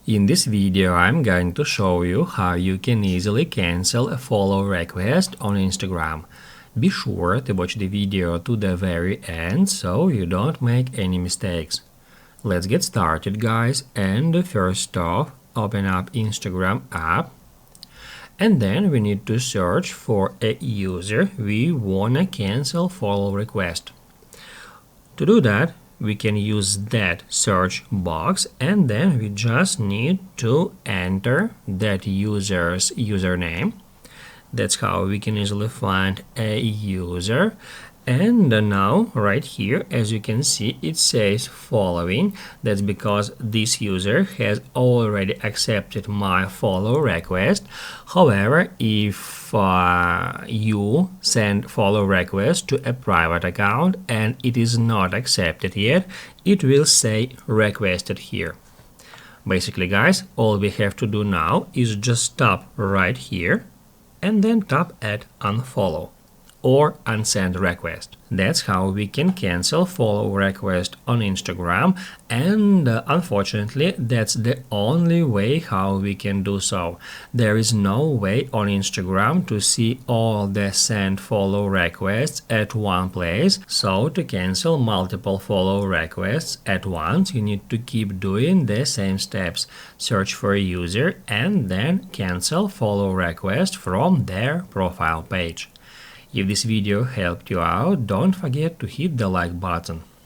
In this video, I'm going to show you how you can easily cancel a follow request on Instagram. Be sure to watch the video to the very end so you don't make any mistakes. Let's get started, guys, and first off, open up Instagram app. And then we need to search for a user we wanna cancel follow request. To do that, we can use that search box, and then we just need to enter that user's username. That's how we can easily find a user. And now right here, as you can see, it says following. That's because this user has already accepted my follow request. However, if you send follow request to a private account and it is not accepted yet, it will say requested here. Basically, guys, all we have to do now is just tap right here and then tap at unfollow or unsend request. That's how we can cancel follow request on Instagram, and unfortunately that's the only way how we can do so. There is no way on Instagram to see all the send follow requests at one place, so to cancel multiple follow requests at once you need to keep doing the same steps. Search for a user and then cancel follow request from their profile page. If this video helped you out, don't forget to hit the like button.